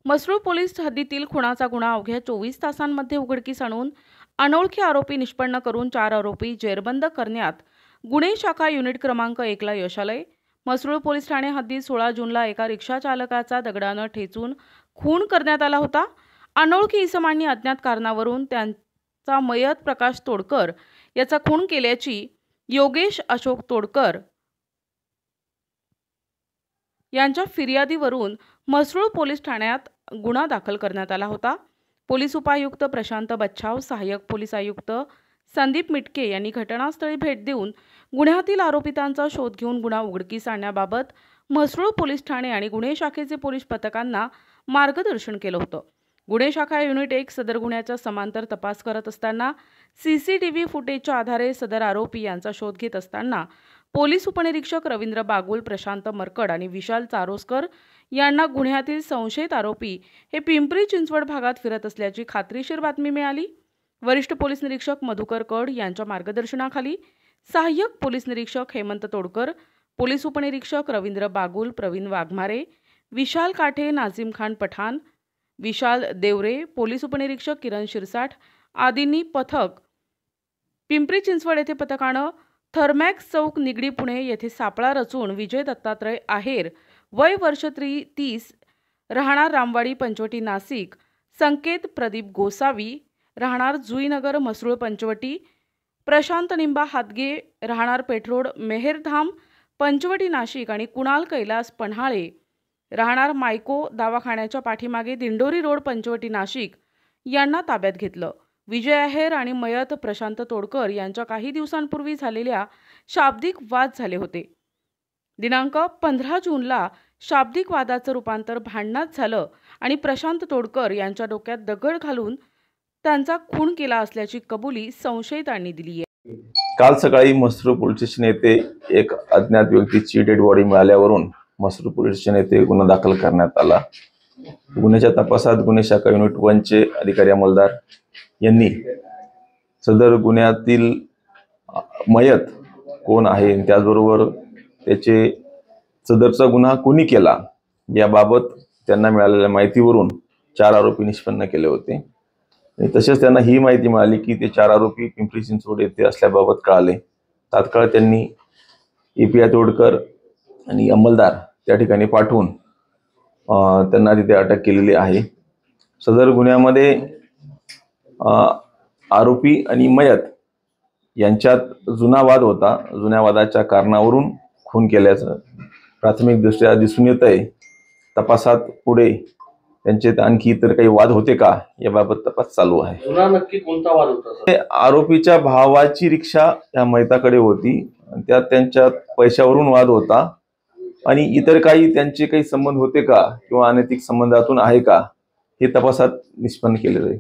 Mhasrul police हद्दीतील खुनाचा गुन्हा अवघ्या 24 तासांमध्ये उघडकीस आणून अनोळखी आरोपी निष्पन्न करून 4 आरोपी जेरबंद करण्यात गुन्हे शाखा युनिट क्रमांक 1 ला यश आले। म्हसरूळ पोलीस ठाणे हद्दीत 16 जूनला एका रिक्षा चालकाचा दगडाने ठेचून खून करण्यात आला होता। अनोळखी इसमांनी अज्ञात कारणावरून त्यांचा मयत प्रकाश तोडकर याचा खून केल्याची योगेश अशोक तोडकर यांच्या फिर्यादीवरून म्हसरूळ पोलीस ठाण्यात गुन्हा दाखल करण्यात आला होता। पोलीस उपायुक्त प्रशांत बच्छाव, सहाय्यक पोलीस आयुक्त संदीप मिटके यांनी घटनास्थळी भेट देऊन गुन्ह्यातील आरोपितांचा शोध घेऊन गुन्हा उघडकीस आणण्याबाबत म्हसरूळ पोलीस ठाणे आणि गुन्हे शाखेचे पोलीस पथकांना मार्गदर्शन केलं होतं। गुन्हे शाखा युनिट 1 सदर गुन्ह्याचा समांतर तपास करत असताना सीसीटीव्ही फुटेजच्या आधारे सदर आरोपी यांचा शोध घेत असताना पोलीस उपनिरीक्षक रवींद्र बागुल, प्रशांत मरकड आणि विशाल चारोस्कर यांना गुन्ह्यातील संशयित आरोपी हे पिंपरी चिंचवड भागात फिरत असल्याची खात्रीशीर बातमी मिळाली। वरिष्ठ पोलीस निरीक्षक मधुकर कड यांच्या मार्गदर्शनाखाली सहाय्यक पोलीस निरीक्षक हेमंत तोडकर, पोलीस उपनिरीक्षक रवींद्र बागुल, प्रवीण वाघमारे, विशाल काठे, नाझीम खान पठाण, विशाल देवरे, पोलीस उपनिरीक्षक किरण शिरसाट आदींनी पथक पिंपरी चिंचवड येथे पथकानं थर्मॅक्स चौक निगडी पुणे येथे सापळा रचून विजय दत्तात्रय आहेर वय वर्ष 30 राहणार रामवाडी पंचवटी नाशिक, संकेत प्रदीप गोसावी राहणार जुईनगर म्हसरूळ पंचवटी, प्रशांत निंबा हातगे राहणार पेठरोड मेहेरधाम पंचवटी नाशिक आणि कुणाल कैलास पन्हाळे राहणार मायको दवाखान्याच्या पाठीमागे दिंडोरी रोड पंचवटी नाशिक यांना ताब्यात घेतलं। विजय आहेर आणि मयत प्रशांत तोडकर यांच्या काही दिवसांपूर्वी झालेल्या शाब्दिक वाद झाले होते। दिनांक 15 जूनला शाब्दिक वादाचं रूपांतर भांडणात झालं आणि प्रशांत तोडकर यांच्या डोक्यात दगड घालून त्यांचा खून केला असल्याची कबुली संशयितांनी दिली आहे। काल सकाळी म्हसरूळ पोलीस स्टेशन येथे एक अज्ञात व्यक्तीची डेड बॉडी मिळाल्यावरून म्हसरूळ पोलीस स्टेशन येथे गुन्हा दाखल करण्यात आला। गुन्ह्याच्या तपासात गुन्हे शाखा युनिट 1 चे अधिकारी अंमलदार यांनी सदर गुन्ह्यातील मयत कोण आहे, त्याचबरोबर त्याचे सदरचा गुन्हा कोणी केला याबाबत त्यांना मिळालेल्या माहितीवरून 4 आरोपी निष्पन्न केले होते। तसेच त्यांना ही माहिती मिळाली की ते 4 आरोपी पिंपरी चिंचवड येथे असल्याबाबत कळाले। तात्काळ त्यांनी एपीआय तोडकर आणि अंमलदार त्या ठिकाणी पाठवून त्यांना तिथे अटक केलेली आहे। सदर गुन्ह्यामध्ये आरोपी आणि मयत यांच्यात जुना वाद होता। जुन्या वादाच्या कारणावरून खून केल्याचं प्राथमिकदृष्ट्या दिसून येत आहे। तपासात पुढे त्यांचे आणखी इतर काही वाद होते का याबाबत तपास चालू आहे। जुना नक्की कोणता वाद होता? आरोपीच्या भावाची रिक्षा या मयताकडे होती, त्यात त्यांच्या पैशावरून वाद होता आणि इतर काही त्यांचे काही संबंध होते का किंवा अनैतिक संबंधातून आहे का हे तपासात निष्पन्न केले जाईल।